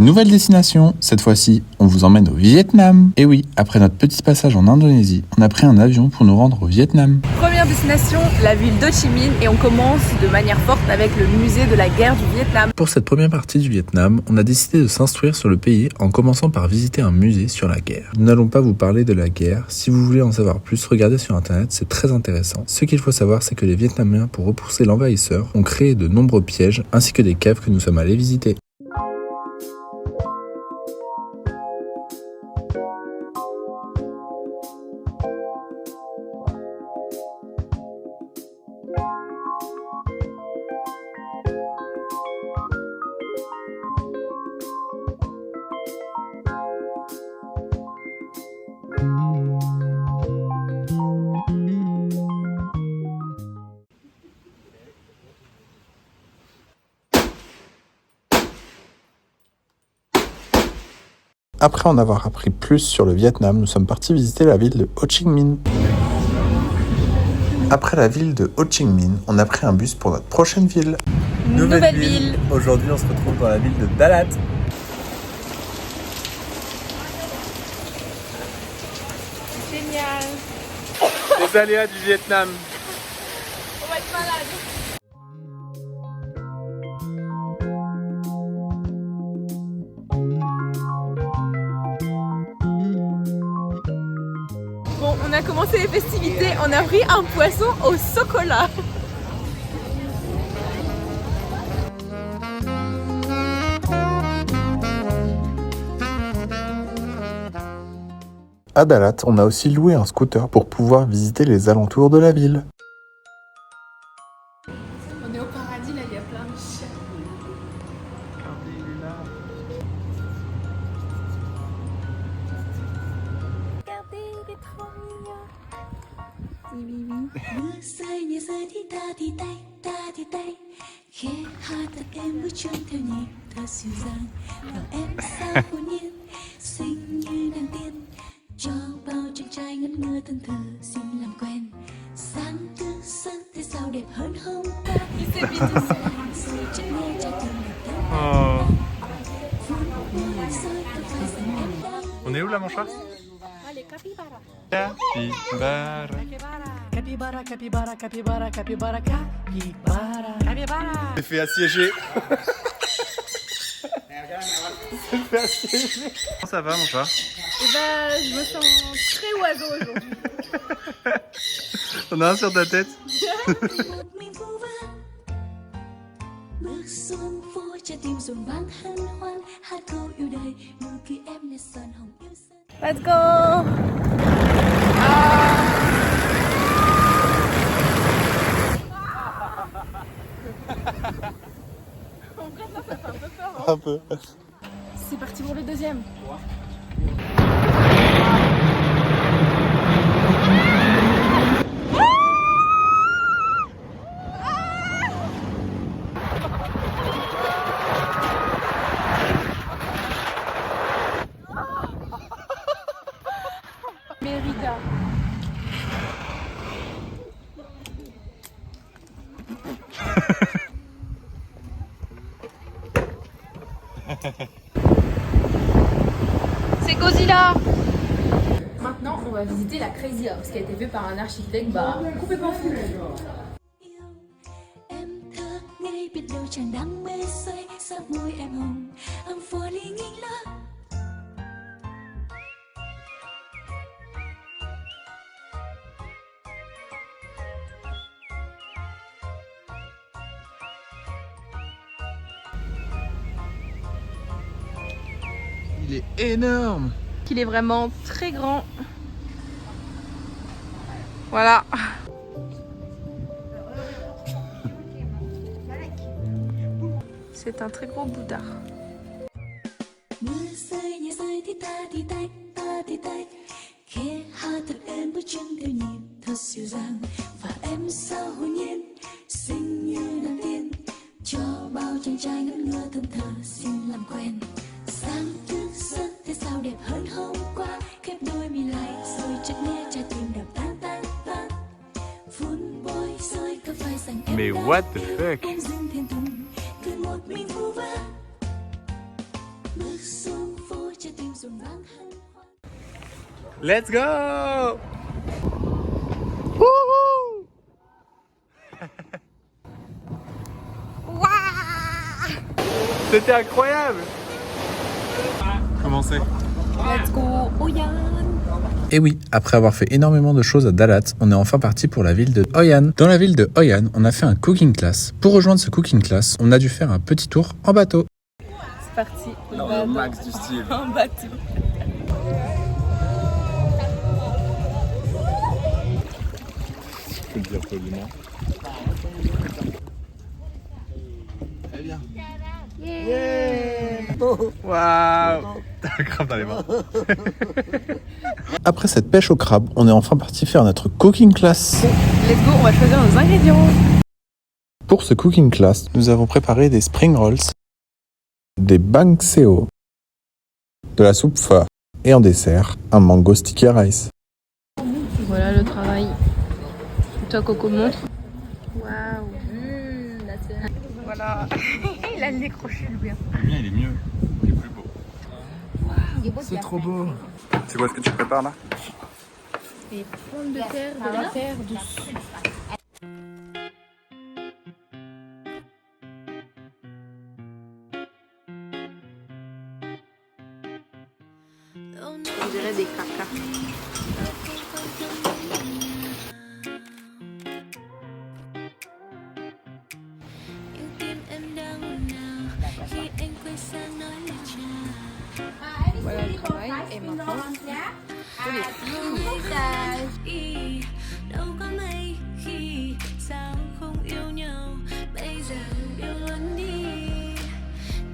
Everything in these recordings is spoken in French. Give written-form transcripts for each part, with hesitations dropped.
Nouvelle destination, cette fois-ci, on vous emmène au Vietnam. Et oui, après notre petit passage en Indonésie, on a pris un avion pour nous rendre au Vietnam. Première destination, la ville d'Ho Chi Minh, et on commence de manière forte avec le musée de la guerre du Vietnam. Pour cette première partie du Vietnam, on a décidé de s'instruire sur le pays en commençant par visiter un musée sur la guerre. Nous n'allons pas vous parler de la guerre, si vous voulez en savoir plus, regardez sur internet, c'est très intéressant. Ce qu'il faut savoir, c'est que les Vietnamiens, pour repousser l'envahisseur, ont créé de nombreux pièges ainsi que des caves que nous sommes allés visiter. Après en avoir appris plus sur le Vietnam, nous sommes partis visiter la ville de Ho Chi Minh. Après la ville de Ho Chi Minh, on a pris un bus pour notre prochaine ville. Nouvelle ville. Aujourd'hui, on se retrouve dans la ville de Dalat. Génial. Les aléas du Vietnam. On va être malade. Bon, on a commencé les festivités, on a pris un poisson au chocolat. À Dalat, on a aussi loué un scooter pour pouvoir visiter les alentours de la ville. On est au paradis, là, il y a plein de chiens. Regardez, il est trop mignon. Oui, oui, oui. Mưa rơi nhẹ rơi thì ta thì tay khẽ hát thật em bước chân theo nhịp thật dịu dàng và em sao hồn nhiên xinh như nàng tiên cho bao chàng trai ngất ngơ thân thờ xin làm quen sáng thứ sân thế sao đẹp hơn hôm qua rồi chắc nghe trái tim đẹp tan rơi có phải rằng em đang On est où là, mon chat? Allez, capybara. Capybara. capybara capybara capybara capybara capybara Capybara. C'est fait assiéger. Comment ça va, mon chat? Eh ben, je me sens très oiseau aujourd'hui. On a un sur ta tête. một mình vu vơ bước xuống phố trái tim rộn vang hân hoan hát câu yêu đời nụ cười em là son hồng yêu sơn. Let's go. Un peu. C'est parti pour le deuxième. Mérida. C'est Godzilla. Maintenant, on va visiter la Crazy House qui a été faite par un architecte complètement fou. Em thơ ngây biết đâu chàng đang mê say sắc môi em hồng I'm falling in love. Il est énorme. Il est vraiment très grand. Voilà. C'est un très gros Bouddha. Mưa rơi nhẹ rơi thì ta thì tay khẽ hát thật em bước chân theo nhịp thật dịu dàng và em sao hồn nhiên xinh như nàng tiên cho bao chàng trai ngất ngơ thân thờ xin làm quen sáng thứ giấc thế sao đẹp hơn hôm qua khép đôi mi lại rồi chợt nghe trái tim đập tan tan tan vun bôi rồi có phải rằng em Mais đã what the fuck? bỗng dưng thiên tùng cười một mình vu vơ bước Let's go. C'était incroyable. Comment c'est? Let's go, Oyan. Et oui, après avoir fait énormément de choses à Dalat, on est enfin parti pour la ville de Hoi An. Dans la ville de Hoi An, on a fait un cooking class. Pour rejoindre ce cooking class, on a dû faire un petit tour en bateau. C'est parti. Dans le max du style. En bateau. Je peux le dire poliment. Très bien. Waouh. T'as le crabe dans les mains. Après cette pêche au crabe, on est enfin parti faire notre cooking class. Let's go, on va choisir nos ingrédients. Pour ce cooking class, nous avons préparé des spring rolls, des bang seo, de la soupe pho et en dessert, un mango sticky rice. Voilà le travail. Toi Coco montre. Waouh. Voilà. Il a le nez crochu le bien. Le mien il est mieux, il est plus beau. C'est trop beau. C'est quoi ce que tu prépares là? Des pommes de terre douce. On dirait des cacas. Voilà le travail et maintenant je les plie. Đâu có mấy khi sao không yêu nhau bây giờ yêu luôn đi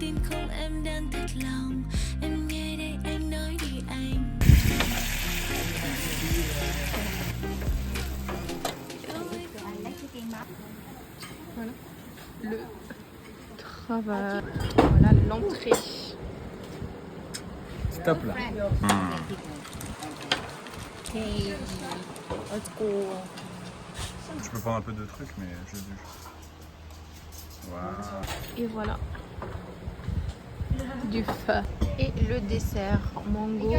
tin không em đang thật lòng em nghe đây anh nói đi anh Voilà le travail. Voilà l'entrée. Stop là. Hey, let's go. Je peux prendre un peu de trucs, mais j'ai dû. Waouh. Et voilà. Du feu. Et le dessert, mango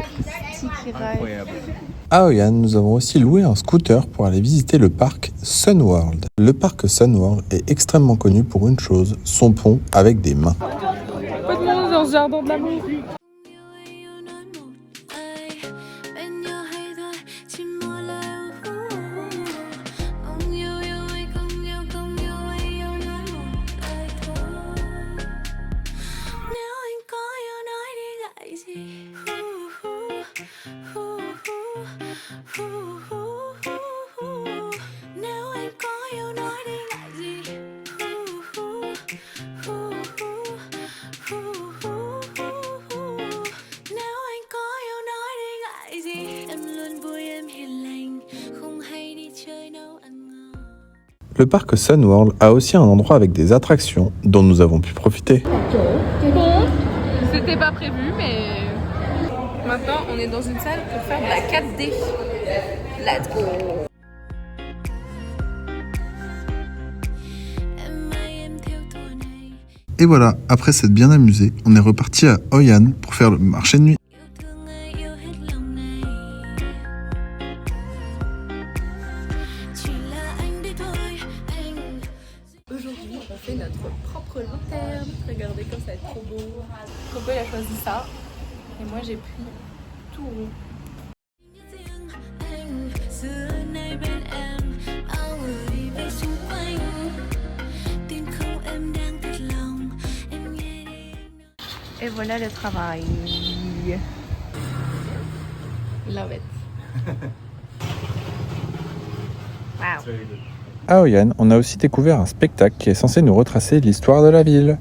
sticky rice. Incroyable. À Hoi An, nous avons aussi loué un scooter pour aller visiter le parc Sun World. Le parc Sun World est extrêmement connu pour une chose, son pont avec des mains. Pas de monde dans ce jardin de l'amour. Le parc Sun World a aussi un endroit avec des attractions dont nous avons pu profiter. Bon, c'était pas prévu, mais maintenant on est dans une salle pour faire de la 4D. Let's go. Et voilà, après s'être bien amusé, on est reparti à Hoi An pour faire le marché de nuit. Aujourd'hui, on fait notre propre lanterne. Regardez comme ça va être trop beau. Coco il a choisi ça. Et moi j'ai pris tout rond. Et voilà le travail. Love it. Wow. À Hoi An, on a aussi découvert un spectacle qui est censé nous retracer l'histoire de la ville.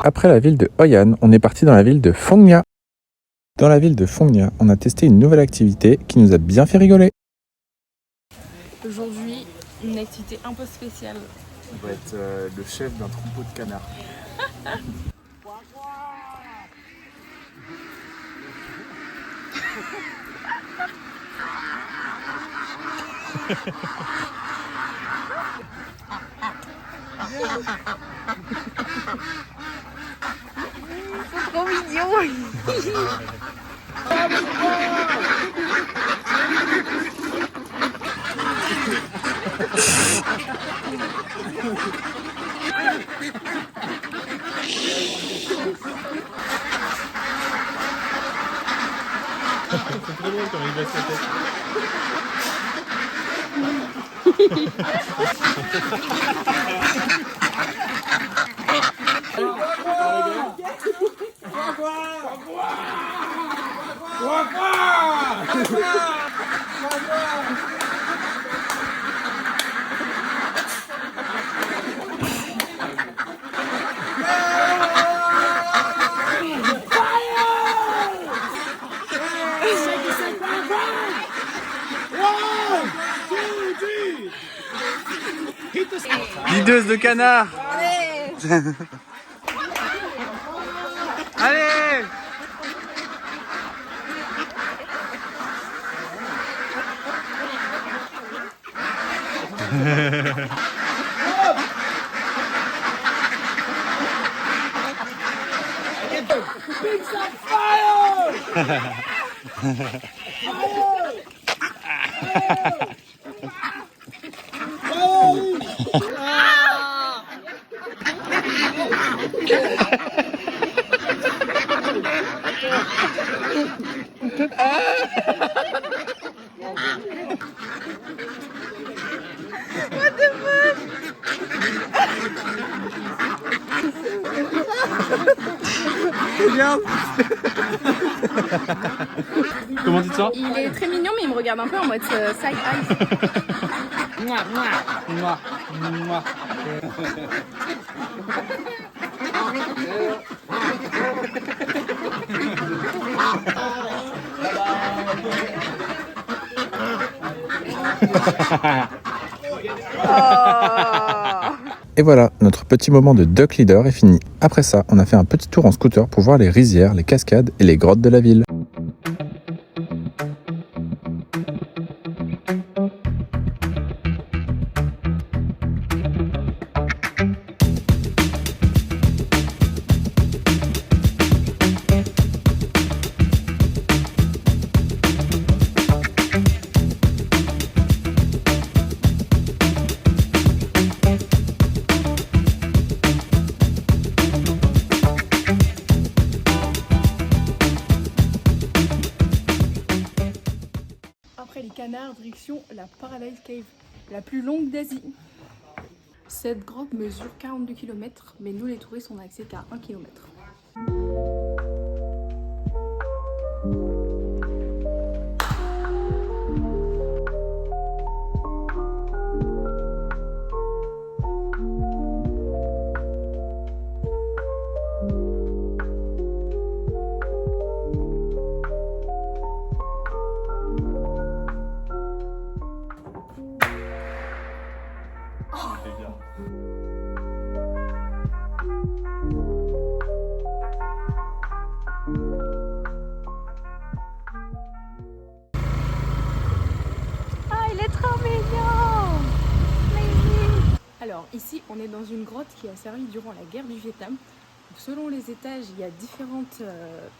Après la ville de Hoi An, on est parti dans la ville de Phong Nha. Dans la ville de Phong Nha, on a testé une nouvelle activité qui nous a bien fait rigoler. Aujourd'hui, une activité un peu spéciale. On va être le chef d'un troupeau de canards. Trop mignon. C'est très drôle quand il baisse la tête. Leaders de canard. Allez. Allez. Regarde. Comment tu te sens? Il est très mignon, mais il me regarde un peu en mode side eye. Mouah, mouah, mouah. Et voilà, notre petit moment de duck leader est fini. Après ça, on a fait un petit tour en scooter pour voir les rizières, les cascades et les grottes de la ville. Après les canards, direction la Paradise Cave, la plus longue d'Asie. Cette grotte mesure 42 km, mais nous les touristes on n'a accès qu'à 1 km. Alors ici on est dans une grotte qui a servi durant la guerre du Vietnam. Selon les étages il y a différentes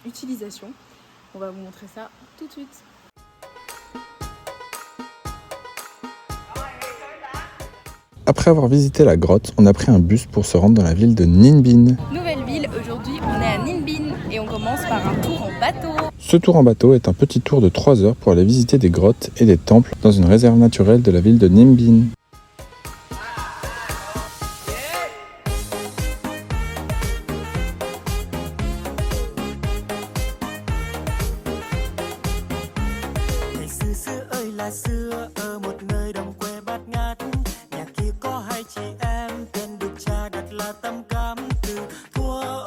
utilisations. On va vous montrer ça tout de suite. Après avoir visité la grotte, on a pris un bus pour se rendre dans la ville de Ninh Binh. Nouvelle ville, aujourd'hui on est à Ninh Binh et on commence par un tour en bateau. Ce tour en bateau est un petit tour de 3 heures pour aller visiter des grottes et des temples dans une réserve naturelle de la ville de Ninh Binh. Xưa ở một nơi đồng quê bát ngát, nhà kia có hai chị em tên được cha đặt là Tâm Cam từ thuở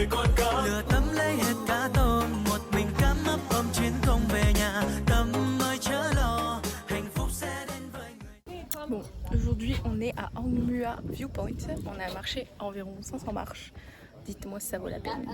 đời con cá. Lửa tấm lấy hết cá tôm, một mình cắm ấp ôm chuyến không về nhà. Tâm ơi chớ lo, hạnh phúc sẽ đến với người. Bon, aujourd'hui on est à Angmua Viewpoint. On a marché environ 500 marches. Dites-moi si ça vaut la peine.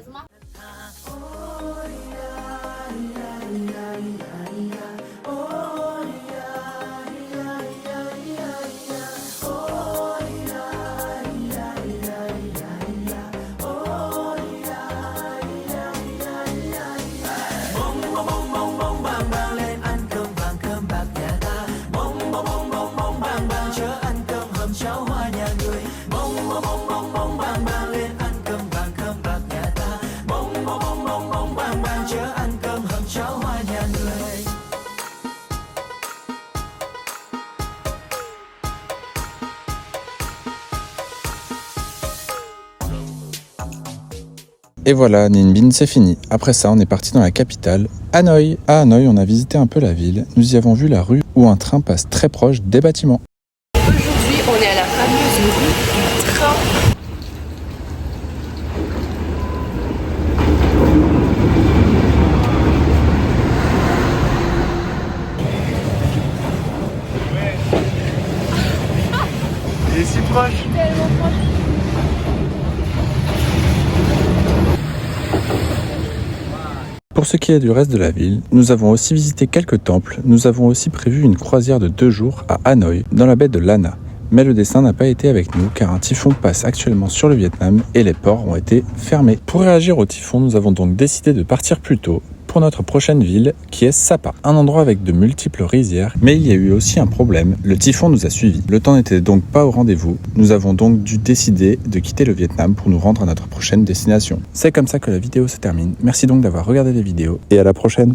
Et voilà, Ninh Binh, c'est fini. Après ça, on est parti dans la capitale, Hanoï. À Hanoï, on a visité un peu la ville. Nous y avons vu la rue où un train passe très proche des bâtiments. Aujourd'hui, on est à la fameuse rue du train. Il est si proche. Tellement proche. Pour ce qui est du reste de la ville, nous avons aussi visité quelques temples. Nous avons aussi prévu une croisière de 2 jours à Hanoï, dans la baie de Lana. Mais le destin n'a pas été avec nous car un typhon passe actuellement sur le Vietnam et les ports ont été fermés. Pour réagir au typhon, nous avons donc décidé de partir plus tôt pour notre prochaine ville qui est Sapa, un endroit avec de multiples rizières, mais il y a eu aussi un problème, le typhon nous a suivis. Le temps n'était donc pas au rendez-vous, nous avons donc dû décider de quitter le Vietnam pour nous rendre à notre prochaine destination. C'est comme ça que la vidéo se termine, merci donc d'avoir regardé les vidéos et à la prochaine.